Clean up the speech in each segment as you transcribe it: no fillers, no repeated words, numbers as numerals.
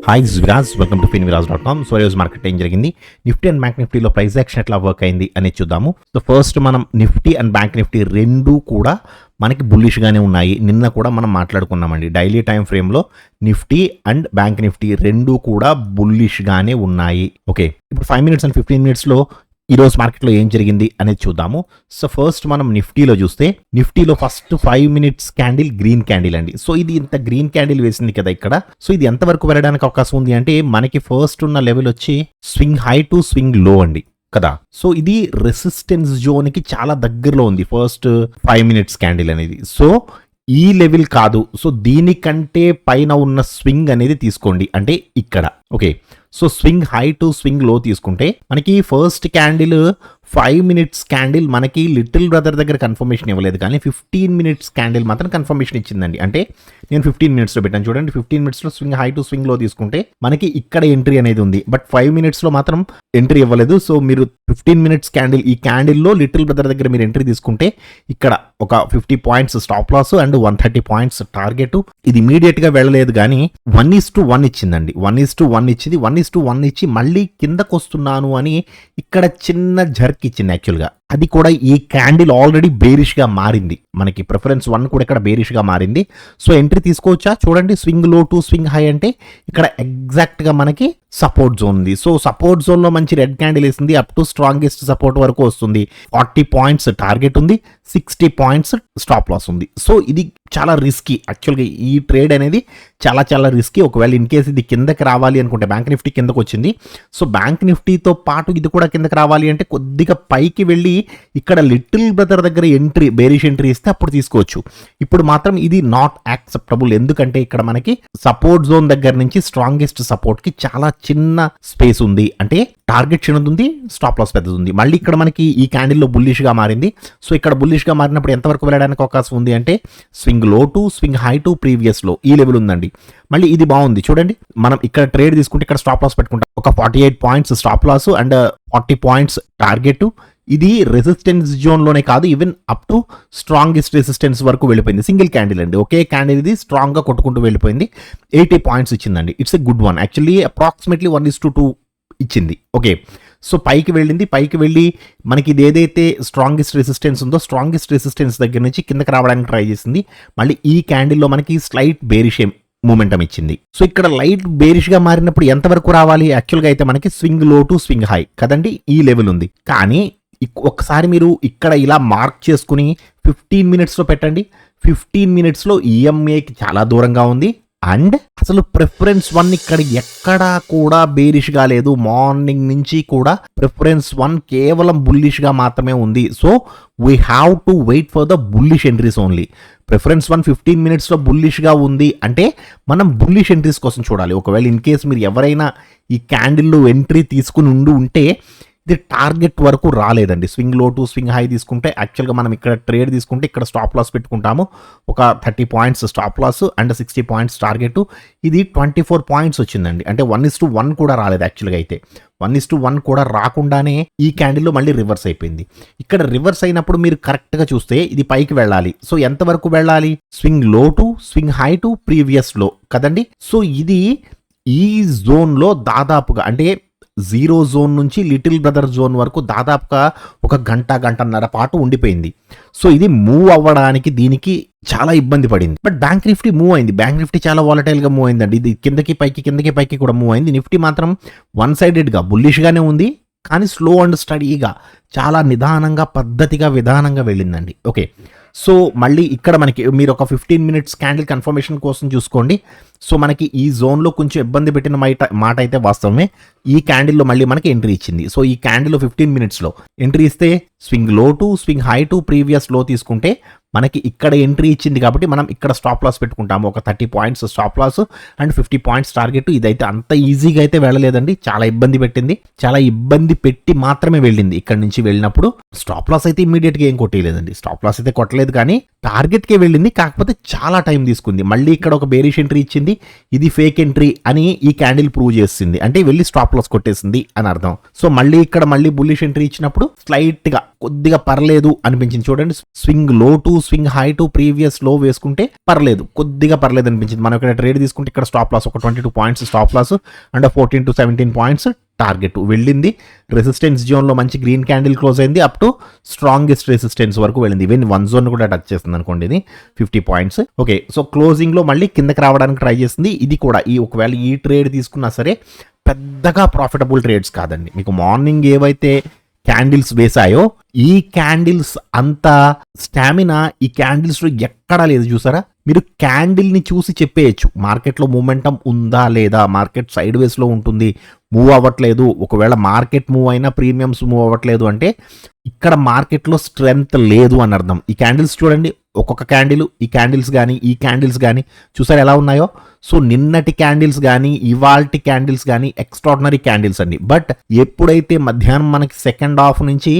Hi Viraj, welcome to finviraz.com. So ఈరోజు market ఏం జరిగింది, నిఫ్టీ అండ్ బ్యాంక్ నిఫ్టీలో ప్రైస్ యాక్షన్ ఎట్లా వర్క్ అయింది అనేది చూద్దాము. సో ఫస్ట్ మనం నిఫ్టీ అండ్ బ్యాంక్ నిఫ్టీ రెండు కూడా మనకి బుల్లిష్గానే ఉన్నాయి. నిన్న కూడా మనం మాట్లాడుకున్నామండి, డైలీ టైం ఫ్రేమ్లో నిఫ్టీ అండ్ బ్యాంక్ నిఫ్టీ రెండు కూడా బుల్లిష్గానే ఉన్నాయి. ఓకే, ఇప్పుడు 5 minutes అండ్ 15 minutesలో ఈరోజు మార్కెట్లో ఏం జరిగింది అనేది చూద్దాము. సో ఫస్ట్ మనం నిఫ్టీలో చూస్తే, నిఫ్టీలో first 5 minutes candle green candle అండి. సో ఇది ఇంత గ్రీన్ క్యాండిల్ వేసింది కదా ఇక్కడ. సో ఇది ఎంతవరకు వెళ్ళడానికి అవకాశం ఉంది అంటే, మనకి ఫస్ట్ ఉన్న లెవెల్ వచ్చి స్వింగ్ హై టు స్వింగ్ లో అండి కదా. సో ఇది రెసిస్టెన్స్ జోన్కి చాలా దగ్గరలో ఉంది ఫస్ట్ 5 minutes క్యాండిల్ అనేది. సో ఈ లెవెల్ కాదు, సో దీనికంటే పైన ఉన్న స్వింగ్ అనేది తీసుకోండి, అంటే ఇక్కడ. Okay, so swing high to swing లో తీసుకుంటే మనకి ఫస్ట్ క్యాండిల్ 5 minutes క్యాండిల్ మనకి లిటిల్ బ్రదర్ దగ్గర కన్ఫర్మేషన్ ఇవ్వలేదు, కానీ 15 minutes క్యాండిల్ మాత్రం కన్ఫర్మేషన్ ఇచ్చిందండి. అంటే నేను 15 minutesలో పెట్టాను చూడండి. 15 minutesలో స్వింగ్ హై టు స్వింగ్ లో తీసుకుంటే మనకి ఇక్కడ ఎంట్రీ అనేది ఉంది, బట్ 5 minutesలో మాత్రం ఎంట్రీ ఇవ్వలేదు. సో మీరు 15 minutes క్యాండిల్, ఈ క్యాండిల్లో లిటిల్ బ్రదర్ దగ్గర మీరు ఎంట్రీ తీసుకుంటే ఇక్కడ ఒక 50 points stop loss and 130 points target. ఇది ఇమీడియట్ గా వెళ్ళలేదు, కానీ 1:1 ఇచ్చిందండి. 1:1 ఇచ్చింది. 1:1 ఇచ్చి మళ్ళీ కిందకు వస్తున్నాను అని ఇక్కడ చిన్న జర్క్ ఇచ్చింది యాక్చువల్గా. అది కూడా ఈ క్యాండిల్ ఆల్రెడీ బేరిష్ గా మారింది. మనకి ప్రిఫరెన్స్ 1 కూడా ఇక్కడ బేరిష్ గా మారింది. సో ఎంట్రీ తీసుకోవచ్చా చూడండి. స్వింగ్ లో టు స్వింగ్ హై అంటే ఇక్కడ ఎగ్జాక్ట్ గా మనకి సపోర్ట్ జోన్ ఉంది. సో సపోర్ట్ జోన్ లో మంచి రెడ్ క్యాండిల్ వేసింది, అప్ టు స్ట్రాంగెస్ట్ సపోర్ట్ వరకు వస్తుంది. 40 points టార్గెట్ ఉంది, 60 points స్టాప్ లాస్ ఉంది. సో ఇది చాలా రిస్కీ యాక్చువల్గా. ఈ ట్రేడ్ అనేది చాలా చాలా రిస్కీ. ఒకవేళ ఇన్ కేసు ఇది కిందకి రావాలి అనుకుంటే, బ్యాంక్ నిఫ్టీ కిందకు వచ్చింది, సో బ్యాంక్ నిఫ్టీతో పాటు ఇది కూడా కిందకి రావాలి అంటే కొద్దిగా పైకి వెళ్ళి ఇక్కడ లిటిల్ బ్రదర్ దగ్గర ఎంట్రీ, బేరిష్ ఎంట్రీ ఇస్తే అప్పుడు తీసుకోవచ్చు. ఇప్పుడు మాత్రం ఇది నాట్ యాక్సెప్టబుల్, ఎందుకంటే ఇక్కడ మనకి సపోర్ట్ జోన్ దగ్గర నుంచి స్ట్రాంగెస్ట్ సపోర్ట్ కి చాలా చిన్న స్పేస్ ఉంది. అంటే టార్గెట్ చిన్నది ఉంది, స్టాప్ లాస్ పెద్దది ఉంది. మళ్ళీ ఇక్కడ మనకి ఈ క్యాండిల్లో బుల్లిష్ గా మారింది. సో ఇక్కడ బుల్లిష్ గా మారినప్పుడు ఎంతవరకు వెళ్ళడానికి అవకాశం ఉంది అంటే, స్వింగ్ లో to swing high to previous లో ఈ లెవెల్ ఉందండి. మళ్ళీ ఇది బాగుంది చూడండి. మనం ఇక్కడ ట్రేడ్ తీసుకుంటే ఇక్కడ స్టాప్ లాస్ పెట్టుకుంటాం. ఒక 48 points stop loss and 40 points target. ఇది రెసిస్టెన్స్ జోన్ లోనే కాదు, even up to strongest resistance వరకు వెళ్ళిపోయింది. సింగిల్ క్యాండిల్ అండి, ఒకే క్యాండిల్ ఇది స్ట్రాంగ్ గా కొట్టుకుంటూ వెళ్ళిపోయింది. 80 points ఇచ్చిందండి. It's a good one actually. Approximately 1:2 ఇచ్చింది. ఓకే, సో పైకి వెళ్ళింది. పైకి వెళ్ళి మనకి ఇది ఏదైతే స్ట్రాంగెస్ట్ రెసిస్టెన్స్ ఉందో, స్ట్రాంగెస్ట్ రెసిస్టెన్స్ దగ్గర నుంచి కిందకి రావడానికి ట్రై చేసింది. మళ్ళీ ఈ క్యాండిల్లో మనకి స్లైట్ బేరిష్ మూమెంటం ఇచ్చింది. సో ఇక్కడ లైట్ బేరిష్ గా మారినప్పుడు ఎంతవరకు రావాలి యాక్చువల్గా అయితే మనకి స్వింగ్ లో టు స్వింగ్ హై కదండి, ఈ లెవెల్ ఉంది. కానీ ఒక్కసారి మీరు ఇక్కడ ఇలా మార్క్ చేసుకుని 15 minutesలో పెట్టండి. 15 minutesలో ఈఎంఏకి చాలా దూరంగా ఉంది. అండ్ అసలు ప్రిఫరెన్స్ 1 ఇక్కడ ఎక్కడా కూడా బేరిష్ గా లేదు. మార్నింగ్ నుంచి కూడా ప్రిఫరెన్స్ 1 కేవలం బుల్లిష్ గా మాత్రమే ఉంది. So we have to wait for the bullish entries only. Preference 1 15 minutesలో బుల్లిష్ గా ఉంది అంటే మనం బుల్లిష్ ఎంట్రీస్ కోసం చూడాలి. ఒకవేళ ఇన్ కేసు మీరు ఎవరైనా ఈ క్యాండిల్లో ఎంట్రీ తీసుకుని ఉంటే ఇది టార్గెట్ వరకు రాలేదండి. స్వింగ్ లో టు స్వింగ్ హై తీసుకుంటే యాక్చువల్గా మనం ఇక్కడ ట్రేడ్ తీసుకుంటే ఇక్కడ స్టాప్ లాస్ పెట్టుకుంటాము. ఒక 30 points stop loss and 60 points target. ఇది 24 points వచ్చిందండి. అంటే 1:1 కూడా రాలేదు యాక్చువల్గా. అయితే 1:1 కూడా రాకుండానే ఈ క్యాండిల్లో మళ్ళీ రివర్స్ అయిపోయింది. ఇక్కడ రివర్స్ అయినప్పుడు మీరు కరెక్ట్గా చూస్తే ఇది పైకి వెళ్ళాలి. సో ఎంతవరకు వెళ్ళాలి, స్వింగ్ లో to swing high to previous లో కదండి. సో ఇది ఈ జోన్లో దాదాపుగా అంటే 0 zone నుంచి లిటిల్ బ్రదర్ జోన్ వరకు దాదాపుగా ఒక గంటన్నర పాటు ఉండిపోయింది. సో ఇది మూవ్ అవ్వడానికి దీనికి చాలా ఇబ్బంది పడింది. బట్ బ్యాంక్ నిఫ్టీ మూవ్ అయింది. బ్యాంక్ నిఫ్టీ చాలా వాలటైల్ గా మూవ్ అయిందండి. ఇది కిందకి పైకి కూడా మూవ్ అయింది. నిఫ్టీ మాత్రం 1-sided గా బుల్లిష్ గానే ఉంది, కానీ స్లో అండ్ స్టడీగా చాలా నిదానంగా, పద్ధతిగా, విధానంగా వెళ్ళిందండి. ఓకే, సో మళ్ళీ ఇక్కడ మనకి మీరు ఒక 15 minutes క్యాండిల్ కన్ఫర్మేషన్ కోసం చూసుకోండి. సో మనకి ఈ జోన్లో కొంచెం ఇబ్బంది పెట్టిన మాట అయితే వాస్తవమే. ఈ క్యాండిల్లో మళ్ళీ మనకి ఎంట్రీ ఇచ్చింది. సో ఈ క్యాండిల్లో 15 minutesలో ఎంట్రీ ఇస్తే స్వింగ్ లో to swing high to previous లో తీసుకుంటే మనకి ఇక్కడ ఎంట్రీ ఇచ్చింది కాబట్టి మనం ఇక్కడ స్టాప్ లాస్ పెట్టుకుంటాము. ఒక 30 points stop loss and 50 points target. ఇదైతే అంత ఈజీగా అయితే వెళ్ళలేదండి, చాలా ఇబ్బంది పెట్టింది. చాలా ఇబ్బంది పెట్టి మాత్రమే వెళ్ళింది. ఇక్కడ నుంచి వెళ్ళినప్పుడు స్టాప్ లాస్ అయితే ఇమీడియట్ గా ఏం కొట్టలేదండి. స్టాప్ లాస్ అయితే కొట్టలేదు, కానీ టార్గెట్ కే వెళ్ళింది. కాకపోతే చాలా టైం తీసుకుంది. మళ్ళీ ఇక్కడ ఒక బేరిష్ ఎంట్రీ ఇచ్చింది. ఇది ఫేక్ ఎంట్రీ అని ఈ క్యాండిల్ ప్రూవ్ చేసింది, అంటే వెళ్ళి స్టాప్ లాస్ కొట్టేసింది అని అర్థం. సో మళ్ళీ ఇక్కడ మళ్ళీ బుల్లిష్ ఎంట్రీ ఇచ్చినప్పుడు స్లైట్ గా కొద్దిగా పర్లేదు అనిపించింది చూడండి. స్వింగ్ లో to swing high to previous లో వేసుకుంటే పర్లేదు, కొద్దిగా పర్లేదు అనిపించింది. మనం ఇక్కడ ట్రేడ్ తీసుకుంటే ఇక్కడ స్టాప్ లాస్ ఒక 22 points stop loss and 14 to 17 points target వెళ్ళింది. రెసిస్టెన్స్ జోన్లో మంచి గ్రీన్ క్యాండిల్ క్లోజ్ అయింది, అప్ టు స్ట్రాంగెస్ట్ రెసిస్టెన్స్ వరకు వెళ్ళింది. ఈవెన్ 1 జోన్ కూడా టచ్ చేస్తుంది అనుకోండి, ఇది 50 పాయింట్స్. ఓకే, సో క్లోజింగ్లో మళ్ళీ కిందకి రావడానికి ట్రై చేస్తుంది. ఇది కూడా ఒకవేళ ఈ ట్రేడ్ తీసుకున్నా సరే పెద్దగా ప్రాఫిటబుల్ ట్రేడ్స్ కాదండి. మీకు మార్నింగ్ ఏవైతే క్యాండిల్స్ వేసాయో ఈ క్యాండిల్స్ అంత స్టామినా ఈ క్యాండిల్స్ లో ఎక్కడా లేదు. చూసారా, మీరు క్యాండిల్ ని చూసి చెప్పేయచ్చు మార్కెట్లో మూమెంటం ఉందా లేదా, మార్కెట్ సైడ్ వేస్ లో ఉంటుంది, మూవ్ అవ్వట్లేదు. ఒకవేళ మార్కెట్ మూవ్ అయినా ప్రీమియమ్స్ మూవ్ అవ్వట్లేదు అంటే ఇక్కడ మార్కెట్లో స్ట్రెంగ్త్ లేదు అని అర్థం. ఈ క్యాండిల్స్ చూడండి, ఒక్కొక్క క్యాండిల్, ఈ క్యాండిల్స్ కానీ చూసారు ఎలా ఉన్నాయో. సో నిన్నటి క్యాండిల్స్ కానీ ఇవాల్టి క్యాండిల్స్ కానీ ఎక్స్ట్రాడినరీ క్యాండిల్స్ అండి. బట్ ఎప్పుడైతే మధ్యాహ్నం మనకి సెకండ్ హాఫ్ నుంచి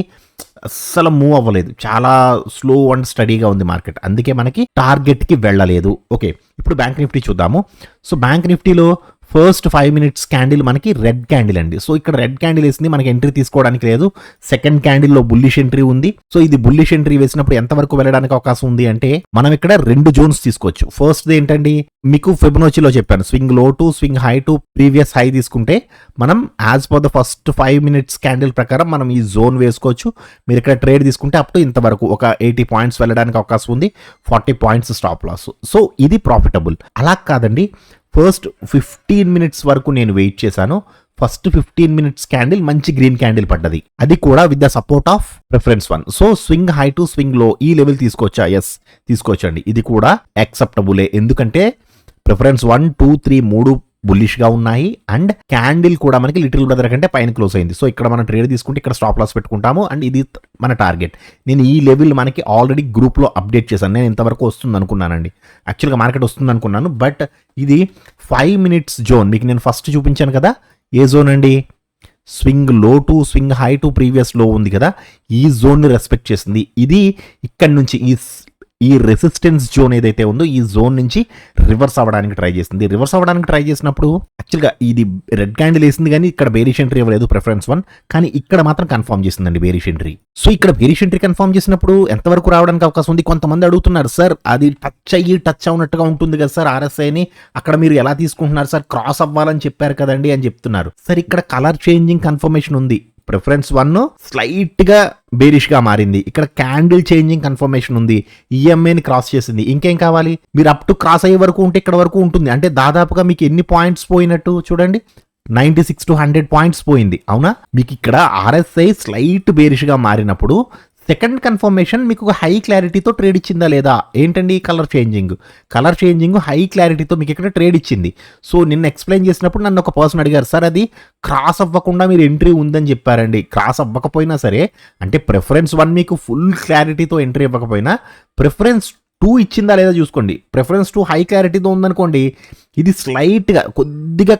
అస్సలు మూవ్ అవ్వలేదు, చాలా స్లో అండ్ స్టడీగా ఉంది మార్కెట్, అందుకే మనకి టార్గెట్కి వెళ్ళలేదు. ఓకే, ఇప్పుడు బ్యాంక్ నిఫ్టీ చూద్దాము. సో బ్యాంక్ నిఫ్టీలో ఫస్ట్ 5 minutes క్యాండిల్ మనకి రెడ్ క్యాండిల్ అండి. సో ఇక్కడ రెడ్ క్యాండిల్ వేసింది, మనకి ఎంట్రీ తీసుకోవడానికి లేదు. సెకండ్ క్యాండిల్లో బుల్లిష్ ఎంట్రీ ఉంది. సో ఇది బుల్లిష్ ఎంట్రీ వేసినప్పుడు ఎంతవరకు వెళ్ళడానికి అవకాశం ఉంది అంటే మనం ఇక్కడ 2 జోన్స్ తీసుకోవచ్చు. ఫస్ట్ ఏంటండి, మీకు ఫిబొనాచిలో చెప్పాను, స్వింగ్ లో to swing high to previous high తీసుకుంటే మనం as per the first 5 minutes candle ప్రకారం మనం ఈ జోన్ వేసుకోవచ్చు. మీరు ఇక్కడ ట్రేడ్ తీసుకుంటే అప్ టు ఇంతవరకు ఒక 80 పాయింట్స్ వెళ్ళడానికి అవకాశం ఉంది, 40 పాయింట్స్ స్టాప్ లాస్. సో ఇది ప్రాఫిటబుల్. అలా కాదండి, ఫస్ట్ 15 minutes వరకు నేను వెయిట్ చేశాను. ఫస్ట్ 15 minutes క్యాండిల్ మంచి గ్రీన్ క్యాండిల్ పడ్డది, అది కూడా with the support of preference 1. So swing high to swing లో ఈ లెవెల్ తీసుకోవచ్చా? ఎస్, తీసుకోవచ్చండి. ఇది కూడా యాక్సెప్టబులే, ఎందుకంటే ప్రిఫరెన్స్ 1, 2, 3 3 బుల్లిష్ గా ఉన్నాయి అండ్ క్యాండిల్ కూడా మనకి లిటిల్ బ్రదర్ కంటే పైన క్లోజ్ అయింది. సో ఇక్కడ మనం ట్రేడ్ తీసుకుంటే ఇక్కడ స్టాప్ లాస్ పెట్టుకుంటాము అండ్ ఇది మన టార్గెట్. నేను ఈ లెవెల్ మనకి ఆల్రెడీ గ్రూప్ లో అప్డేట్ చేశాను. నేను ఇంతవరకు వస్తుంది అనుకున్నానండి, యాక్చువల్గా మార్కెట్ వస్తుంది అనుకున్నాను, బట్ ఇది 5 minutes జోన్ మీకు నేను ఫస్ట్ చూపించాను కదా. ఏ జోన్ అండి? స్వింగ్ లో to swing high to previous లో ఉంది కదా, ఈ జోన్ ని రెస్పెక్ట్ చేసింది. ఇది ఇక్కడ నుంచి ఈ రెసిస్టెన్స్ జోన్ ఏదైతే ఉందో ఈ జోన్ నుంచి రివర్స్ అవ్వడానికి ట్రై చేస్తుంది. రివర్స్ అవ్వడానికి ట్రై చేసినప్పుడు యాక్చువల్గా ఇది రెడ్ క్యాండిల్ వేసింది, కానీ ఇక్కడ బేరిష్ ఎంట్రీ ఇవ్వలేదు ప్రిఫరెన్స్ 1, కానీ ఇక్కడ మాత్రం కన్ఫర్మ్ చేసిందండి బేరిష్ ఎంట్రీ. సో ఇక్కడ బేరిష్ ఎంట్రీ కన్ఫర్మ్ చేసినప్పుడు ఎంతవరకు రావడానికి అవకాశం ఉంది? కొంతమంది అడుగుతున్నారు, సార్ అది టచ్ అవునట్టుగా ఉంటుంది కదా సార్ RSIని, అక్కడ మీరు ఎలా తీసుకుంటున్నారు సార్, క్రాస్ అవ్వాలని చెప్పారు కదండి అని చెప్తున్నారు. సార్ ఇక్కడ కలర్ చేంజింగ్ కన్ఫర్మేషన్ ఉంది. ప్రిఫరెన్స్ 1 స్లైట్ గా బేరిష్ గా మారింది, ఇక్కడ క్యాండిల్ చేంజింగ్ కన్ఫర్మేషన్ ఉంది, EMAని క్రాస్ చేసింది. ఇంకేం కావాలి? మీరు అప్ టు క్రాస్ అయ్యే వరకు ఉంటే ఇక్కడ వరకు ఉంటుంది, అంటే దాదాపుగా మీకు ఎన్ని పాయింట్స్ పోయినట్టు చూడండి, 96 to 100 పాయింట్స్ పోయింది. అవునా? మీకు ఇక్కడ RSI స్లైట్ బేరిష్ గా మారినప్పుడు సెకండ్ కన్ఫర్మేషన్ మీకు హై క్లారిటీతో ట్రేడ్ ఇచ్చిందా లేదా? ఏంటండి కలర్ చేంజింగ్ హై క్లారిటీతో మీకు ఇక్కడ ట్రేడ్ ఇచ్చింది. సో నిన్న ఎక్స్ప్లెయిన్ చేసినప్పుడు నన్ను ఒక పర్సన్ అడిగారు, సార్ అది క్రాస్ అవ్వకుండా మీరు ఎంట్రీ ఉందని చెప్పారండి. క్రాస్ అవ్వకపోయినా సరే, అంటే ప్రిఫరెన్స్ 1 మీకు ఫుల్ క్లారిటీతో ఎంట్రీ ఇవ్వకపోయినా ప్రిఫరెన్స్ 2 ఇచ్చిందా లేదా చూసుకోండి. ప్రిఫరెన్స్ 2 హై క్లారిటీతో ఉందనుకోండి, ఇది స్లైట్గా కొద్దిగా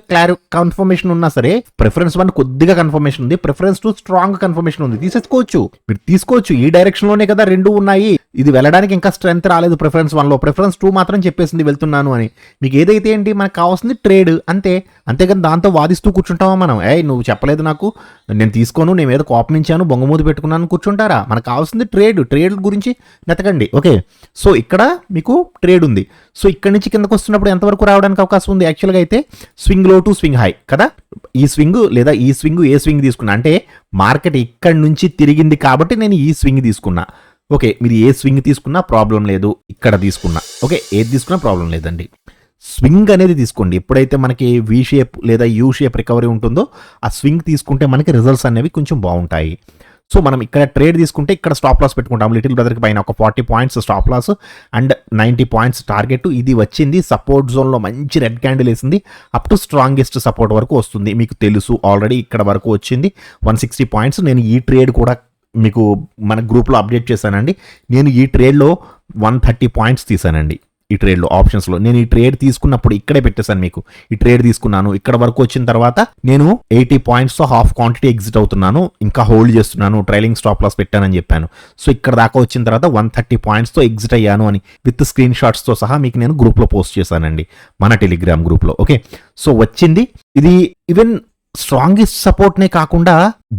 కన్ఫర్మేషన్ ఉన్నా సరే ప్రిఫరెన్స్ 1 కొద్దిగా కన్ఫర్మేషన్ ఉంది, ప్రిఫరెన్స్ 2 స్ట్రాంగ్ కన్ఫర్మేషన్ ఉంది. మీరు తీసుకోవచ్చు, ఈ డైరెక్షన్ లోనే కదా 2 ఉన్నాయి. ఇది వెళ్ళడానికి ఇంకా స్ట్రెంత్ రాలేదు ప్రిఫరెన్స్ 1 లో, ప్రిఫరెన్స్ 2 మాత్రం చెప్పేసింది వెళ్తున్నాను అని. మీకు ఏదైతే ఏంటి, మనకు కావాల్సింది ట్రేడ్ అంతేగాని దాంతో వాదిస్తూ కూర్చుంటామా మనం? నువ్వు చెప్పలేదు నాకు, నేను తీసుకోను, నేను ఏదో కోపమించాను, బొంగమూతి పెట్టుకున్నాను కూర్చుంటారా? మనకు కావాల్సింది ట్రేడ్ గురించి నెతకండి. ఓకే, సో ఇక్కడ మీకు ట్రేడ్ ఉంది. సో ఇక్కడ నుంచి కిందకు వస్తున్నప్పుడు ఎంతవరకు రావడానికి అవకాశం ఉంది? యాక్చువల్గా అయితే స్వింగ్ లో టు స్వింగ్ హై కదా, ఈ స్వింగ్ లేదా ఏ స్వింగ్ తీసుకున్నా అంటే మార్కెట్ ఇక్కడ నుంచి తిరిగింది కాబట్టి నేను ఈ స్వింగ్ తీసుకున్నా. ఓకే, మీరు ఏ స్వింగ్ తీసుకున్నా ప్రాబ్లం లేదు, ఇక్కడ తీసుకున్నా ఓకే, ఏది తీసుకున్నా ప్రాబ్లం లేదండి. స్వింగ్ అనేది తీసుకోండి. ఎప్పుడైతే మనకి V షేప్ లేదా U షేప్ రికవరీ ఉంటుందో ఆ స్వింగ్ తీసుకుంటే మనకి రిజల్ట్స్ అనేవి కొంచెం బాగుంటాయి. సో మనం ఇక్కడ ట్రేడ్ తీసుకుంటే ఇక్కడ స్టాప్ లాస్ పెట్టుకుంటాం. లిటిల్ బ్రదర్కి పైన ఒక 40 points stop loss and 90 points target. ఇది వచ్చింది సపోర్ట్ జోన్లో మంచి రెడ్ క్యాండిల్ వేసింది, అప్ టు స్ట్రాంగెస్ట్ సపోర్ట్ వరకు వస్తుంది. మీకు తెలుసు ఆల్రెడీ ఇక్కడ వరకు వచ్చింది 160 పాయింట్స్. నేను ఈ ట్రేడ్ కూడా మీకు మన గ్రూప్లో అప్డేట్ చేశానండి. నేను ఈ ట్రేడ్లో 130 పాయింట్స్ తీసానండి. ఈ ట్రేడ్లో ఆప్షన్స్లో నేను ఈ ట్రేడ్ తీసుకున్నప్పుడు ఇక్కడే పెట్టేశాను. మీకు ఈ ట్రేడ్ తీసుకున్నాను, ఇక్కడ వరకు వచ్చిన తర్వాత నేను 80 పాయింట్స్తో హాఫ్ క్వాంటిటీ ఎగ్జిట్ అవుతున్నాను, ఇంకా హోల్డ్ చేస్తున్నాను, ట్రైలింగ్ స్టాప్ లాస్ పెట్టానని చెప్పాను. సో ఇక్కడ దాకా వచ్చిన తర్వాత 130 పాయింట్స్తో ఎగ్జిట్ అయ్యాను అని విత్ స్క్రీన్ షాట్స్తో సహా మీకు నేను గ్రూప్లో పోస్ట్ చేశానండి, మన టెలిగ్రామ్ గ్రూప్లో. ఓకే, సో వచ్చింది ఇది ఈవెన్ స్ట్రాంగెస్ట్ సపోర్ట్నే కాకుండా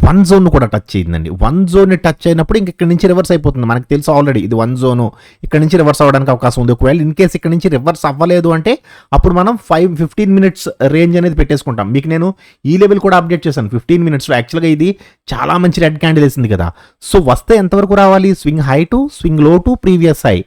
వన్ జోన్ కూడా టచ్ అయిందండి. వన్ జోన్ టచ్ అయినప్పుడు ఇంక ఇక్కడ నుంచి రివర్స్ అయిపోతుంది. మనకు తెలుసు ఆల్రెడీ ఇది వన్ జోను, ఇక్కడ నుంచి రివర్స్ అవ్వడానికి అవకాశం ఉంది. ఒకవేళ ఇన్ కేస్ ఇక్కడ నుంచి రివర్స్ అవ్వలేదు అంటే అప్పుడు మనం 15 మినిట్స్ రేంజ్ అనేది పెట్టేసుకుంటాం. మీకు నేను ఈ లెవెల్ కూడా అప్డేట్ చేశాను 15 మినిట్స్లో. యాక్చువల్గా ఇది చాలా మంచి రెడ్ క్యాండిల్ వేసింది కదా. సో వస్తే ఎంతవరకు రావాలి? స్వింగ్ హై టు స్వింగ్ లో టు ప్రీవియస్ హై.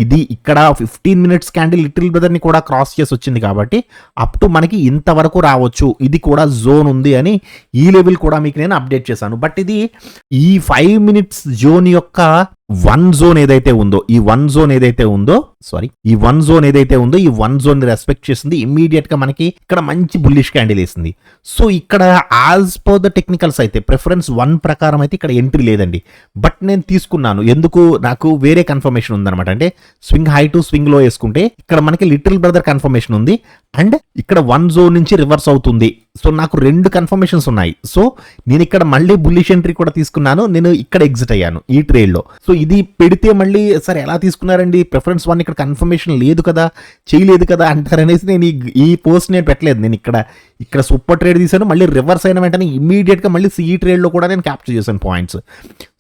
ఇది ఇక్కడ 15 మినిట్స్ క్యాండిల్ లిటిల్ బ్రదర్ని కూడా క్రాస్ చేసి వచ్చింది కాబట్టి అప్ టు మనకి ఇంతవరకు రావచ్చు. ఇది కూడా జోన్ ఉంది అని ఈ లెవెల్ కూడా మీకు నేను అప్డేట్ చేశాను. బట్ ఇది ఈ 5 మినిట్స్ జోన్ యొక్క వన్ జోన్ ఏదైతే ఉందో, ఈ వన్ జోన్ ఏదైతే ఉందో ఈ వన్ జోన్ రెస్పెక్ట్ చేసింది. ఇమ్మీడియట్ గా మనకి ఇక్కడ మంచి బుల్లిష్ క్యాండిల్ వేసింది. సో ఇక్కడ యాజ్ పర్ ద టెక్నికల్స్ అయితే ప్రిఫరెన్స్ 1 ప్రకారం అయితే ఇక్కడ ఎంట్రీ లేదండి. బట్ నేను తీసుకున్నాను ఎందుకు, నాకు వేరే కన్ఫర్మేషన్ ఉందన్నమాట. అంటే స్వింగ్ హై టు స్వింగ్ లో వేసుకుంటే ఇక్కడ మనకి లిటిల్ బ్రదర్ కన్ఫర్మేషన్ ఉంది అండ్ ఇక్కడ వన్ జోన్ నుంచి రివర్స్ అవుతుంది. సో నాకు 2 కన్ఫర్మేషన్స్ ఉన్నాయి. సో నేను ఇక్కడ మళ్ళీ బుల్లిష్ ఎంట్రీ కూడా తీసుకున్నాను. నేను ఇక్కడ ఎగ్జిట్ అయ్యాను ఈ ట్రేడ్ లో. సో ఇది పెడితే మళ్ళీ సరే ఎలా తీసుకున్నారండి, ప్రిఫరెన్స్ 1 ఇక్కడ కన్ఫర్మేషన్ లేదు కదా, చేయలేదు కదా అంటారనేసి నేను ఈ పోస్ట్ నేను పెట్టలేదు. నేను ఇక్కడ సూపర్ ట్రేడ్ తీసాను, మళ్ళీ రివర్స్ అయిన వెంటనే ఇమీడియట్ గా మళ్ళీ ఈ ట్రేడ్ లో కూడా నేను క్యాప్చర్ చేశాను పాయింట్స్.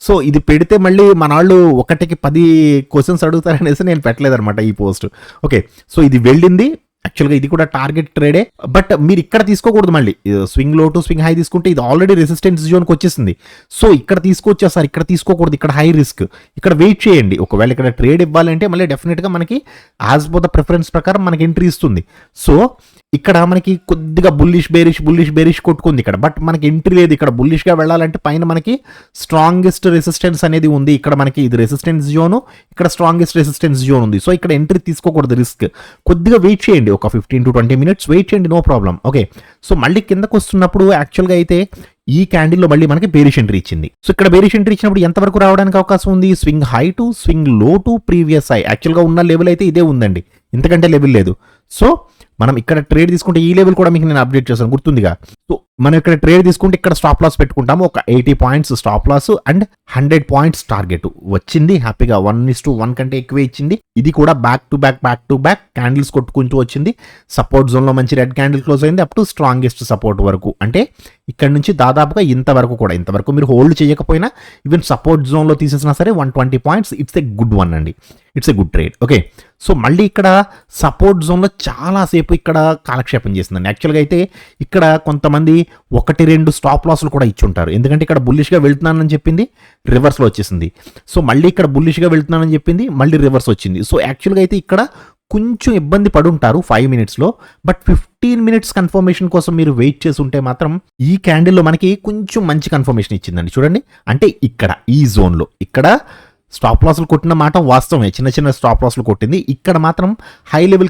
సో ఇది పెడితే మళ్ళీ మన వాళ్ళు 1కి 10 క్వశ్చన్స్ అడుగుతారనేసి నేను పెట్టలేదు అనమాట ఈ పోస్ట్. ఓకే, సో ఇది వెళ్ళింది. యాక్చువల్గా ఇది కూడా టార్గెట్ ట్రేడే. బట్ మీరు ఇక్కడ తీసుకోకూడదు. మళ్ళీ స్వింగ్ లో టు స్వింగ్ హై తీసుకుంటే ఇది ఆల్రెడీ రెసిస్టెన్స్ జోన్కి వచ్చేసింది. సో ఇక్కడ తీసుకొచ్చేసారు, ఇక్కడ తీసుకోకూడదు, ఇక్కడ హై రిస్క్. ఇక్కడ వెయిట్ చేయండి. ఒకవేళ ఇక్కడ ట్రేడ్ ఇవ్వాలంటే మళ్ళీ డెఫినెట్గా మనకి యాజ్ పర్ ద ప్రిఫరెన్స్ ప్రకారం మనకి ఎంట్రీ ఇస్తుంది. సో ఇక్కడ మనకి కొద్దిగా బుల్లిష్ కొట్టుకుంది ఇక్కడ. బట్ మనకి ఎంట్రీ లేదు. ఇక్కడ బుల్లిష్గా వెళ్ళాలంటే పైన మనకి స్ట్రాంగెస్ట్ రెసిస్టెన్స్ అనేది ఉంది. ఇక్కడ మనకి ఇది రెసిస్టెన్స్ జోను, ఇక్కడ స్ట్రాంగెస్ట్ రెసిస్టెన్స్ జోన్ ఉంది. సో ఇక్కడ ఎంట్రీ తీసుకోకూడదు, రిస్క్. కొద్దిగా వెయిట్ చేయండి, ఒక 15 to 20 మినిట్స్ వెయిట్ చేయండి, నో ప్రాబ్లం. ఓకే, సో మళ్ళీ కిందకు వస్తున్నప్పుడు యాక్చువల్గా అయితే ఈ క్యాండిల్లో మళ్ళీ మనకి బేరిష్ ఎంట్రీ ఇచ్చింది. సో ఇక్కడ బేరిష్ ఎంట్రీ ఇచ్చినప్పుడు ఎంతవరకు రావడానికి అవకాశం ఉంది? స్వింగ్ హై టు స్వింగ్ లో టు ప్రీవియస్ హై. యాక్చువల్గా ఉన్న లెవెల్ అయితే ఇదే ఉందండి, ఇంతకంటే లెవెల్ లేదు. సో మనం ఇక్కడ ట్రేడ్ తీసుకుంటే ఈ లెవెల్ కూడా మీకు నేను అప్డేట్ చేశాను గుర్తుందిగా. సో మనం ఇక్కడ ట్రేడ్ తీసుకుంటే ఇక్కడ స్టాప్ లాస్ పెట్టుకుంటాము. ఒక 80 points stop loss and 100 points target వచ్చింది. హ్యాపీగా 1:1 కంటే ఎక్కువే ఇచ్చింది. ఇది కూడా బ్యాక్ టు బ్యాక్ క్యాండిల్స్ కొట్టుకుంటూ వచ్చింది. సపోర్ట్ జోన్ లో మంచి రెడ్ క్యాండిల్ క్లోజ్ అయింది అప్ టు స్ట్రాంగెస్ట్ సపోర్ట్ వరకు. అంటే ఇక్కడ నుంచి దాదాపుగా ఇంతవరకు మీరు హోల్డ్ చేయకపోయినా ఈవెన్ సపోర్ట్ జోన్ లో తీసేసినా సరే 120 points it's a good one అండి, it's a good trade. Okay, so మళ్ళీ ఇక్కడ సపోర్ట్ జోన్ లో చాలా సేపు ఇక్కడ కాలక్షేపం చేసిందండి. యాక్చువల్గా అయితే ఇక్కడ కొంతమంది 1-2 స్టాప్ లాస్లు కూడా ఇచ్చుంటారు. ఎందుకంటే ఇక్కడ బుల్లిష్గా వెళ్తున్నానని చెప్పింది, రివర్స్లో వచ్చేసింది. సో మళ్ళీ ఇక్కడ బుల్లిష్గా వెళ్తున్నానని చెప్పింది, మళ్ళీ రివర్స్ వచ్చింది. సో యాక్చువల్గా అయితే ఇక్కడ కొంచెం ఇబ్బంది పడుంటారు 5 మినిట్స్లో. బట్ 15 మినిట్స్ కన్ఫర్మేషన్ కోసం మీరు వెయిట్ చేసి ఉంటే మాత్రం ఈ క్యాండిల్లో మనకి కొంచెం మంచి కన్ఫర్మేషన్ ఇచ్చిందండి. చూడండి, అంటే ఇక్కడ ఈ జోన్లో ఇక్కడ స్టాప్ లాస్లు కొట్టిన మాట వాస్తవమే, చిన్న స్టాప్ లాస్లు కొట్టింది. ఇక్కడ మాత్రం హై లెవెల్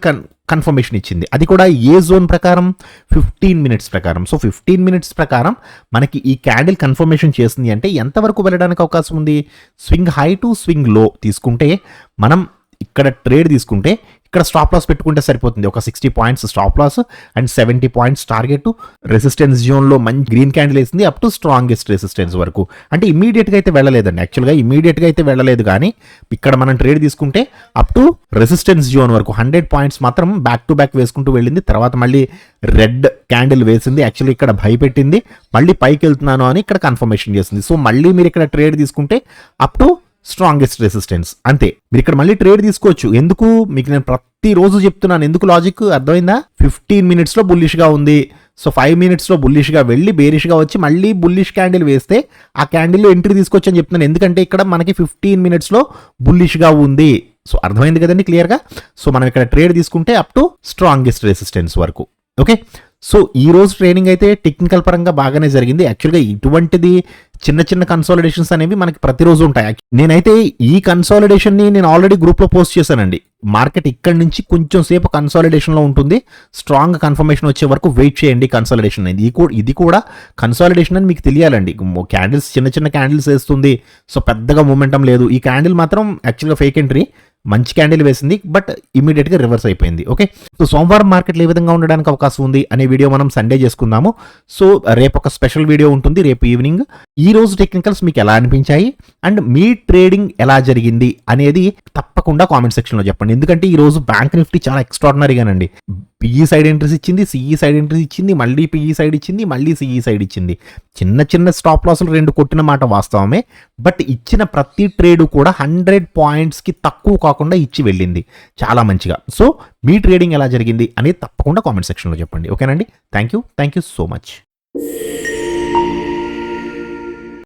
కన్ఫర్మేషన్ ఇచ్చింది. అది కూడా ఏ జోన్ ప్రకారం? 15 మినిట్స్ ప్రకారం. సో 15 మినిట్స్ ప్రకారం మనకి ఈ క్యాండిల్ కన్ఫర్మేషన్ చేసింది అంటే ఎంతవరకు వెళ్ళడానికి అవకాశం ఉంది? స్వింగ్ హై టు స్వింగ్ లో తీసుకుంటే మనం ఇక్కడ ట్రేడ్ తీసుకుంటే ఇక్కడ స్టాప్ లాస్ పెట్టుకుంటే సరిపోతుంది. ఒక 60 points stop loss and 70 points target. Resistance జోన్లో మంచి గ్రీన్ క్యాండిల్ వేసింది అప్ టు స్ట్రాంగెస్ట్ రెసిస్టెన్స్ వరకు. అంటే ఇమీడియట్గా అయితే వెళ్ళలేదండి. యాక్చువల్గా ఇమీడియట్గా అయితే వెళ్ళలేదు, కానీ ఇక్కడ మనం ట్రేడ్ తీసుకుంటే అప్ టు రెసిస్టెన్స్ జోన్ వరకు 100 పాయింట్స్ మాత్రం బ్యాక్ టు బ్యాక్ వేసుకుంటూ వెళ్ళింది. తర్వాత మళ్ళీ రెడ్ క్యాండిల్ వేసింది. యాక్చువల్లీ ఇక్కడ భయపెట్టింది, మళ్ళీ పైకి వెళ్తున్నాను అని ఇక్కడ కన్ఫర్మేషన్ చేసింది. సో మళ్ళీ మీరు ఇక్కడ ట్రేడ్ తీసుకుంటే అప్ టు స్ట్రాంగెస్ట్ రెసిస్టెన్స్ అంతే. మీరు ఇక్కడ మళ్ళీ ట్రేడ్ తీసుకోవచ్చు. ఎందుకు మీకు నేను ప్రతిరోజు చెప్తున్నాను, ఎందుకు లాజిక్ అర్థమైందా? 15 మినిట్స్లో బుల్లిష్గా ఉంది. సో 5 మినిట్స్లో బుల్లిష్గా వెళ్ళి బేరిష్గా వచ్చి మళ్ళీ బుల్లిష్ క్యాండిల్ వేస్తే ఆ క్యాండిల్లో ఎంట్రీ తీసుకోవచ్చు అని చెప్తున్నాను. ఎందుకంటే ఇక్కడ మనకి 15 మినిట్స్లో బుల్లిష్గా ఉంది. సో అర్థమైంది కదండి క్లియర్గా. సో మనం ఇక్కడ ట్రేడ్ తీసుకుంటే అప్ టు స్ట్రాంగెస్ట్ రెసిస్టెన్స్ వరకు. ఓకే, సో ఈ రోజు ట్రైనింగ్ అయితే టెక్నికల్ పరంగా బాగానే జరిగింది. యాక్చువల్గా ఇటువంటిది చిన్న కన్సాలిడేషన్స్ అనేవి మనకి ప్రతిరోజు ఉంటాయి. నేనైతే ఈ కన్సాలిడేషన్ని నేను ఆల్రెడీ గ్రూప్లో పోస్ట్ చేశానండి. మార్కెట్ ఇక్కడి నుంచి కొంచెం సేపు కన్సాలిడేషన్లో ఉంటుంది. స్ట్రాంగ్ కన్ఫర్మేషన్ వచ్చే వరకు వెయిట్ చేయండి. కన్సాలిడేషన్ అనేది ఇది కూడా కన్సాలిడేషన్ అని మీకు తెలియాలండి. క్యాండిల్స్ చిన్న క్యాండిల్స్ వేస్తుంది, సో పెద్దగా మూమెంటం లేదు. ఈ క్యాండిల్ మాత్రం యాక్చువల్గా ఫేక్ ఎంట్రీ, మంచి క్యాండిల్ వేసింది బట్ ఇమీడియట్గా రివర్స్ అయిపోయింది. ఓకే, సో సోమవారం మార్కెట్లో ఏ విధంగా ఉండడానికి అవకాశం ఉంది అనే వీడియో మనం సండే చేసుకుందాము. సో రేపు ఒక స్పెషల్ వీడియో ఉంటుంది రేపు ఈవినింగ్. ఈ రోజు టెక్నికల్స్ మీకు ఎలా అనిపించాయి అండ్ మీ ట్రేడింగ్ ఎలా జరిగింది అనేది తప్పకుండా కామెంట్ సెక్షన్లో చెప్పండి. ఎందుకంటే ఈ రోజు బ్యాంక్ నిఫ్టీ చాలా ఎక్స్ట్రాడినరీగానండి. పిఈ సైడ్ ఎంట్రీస్ ఇచ్చింది, సిఈ సైడ్ ఎంట్రీస్ ఇచ్చింది, మళ్ళీ పిఈ సైడ్ ఇచ్చింది, మళ్ళీ సిఈ సైడ్ ఇచ్చింది. చిన్న చిన్న స్టాప్ లాస్లు 2 కొట్టిన మాట వాస్తవమే, బట్ ఇచ్చిన ప్రతి ట్రేడ్ కూడా 100 పాయింట్స్కి తక్కువ కాకుండా ఇచ్చి వెళ్ళింది చాలా మంచిగా. సో మీ ట్రేడింగ్ ఎలా జరిగింది అనేది తప్పకుండా కామెంట్ సెక్షన్లో చెప్పండి. ఓకేనండి, థ్యాంక్ యూ సో మచ్.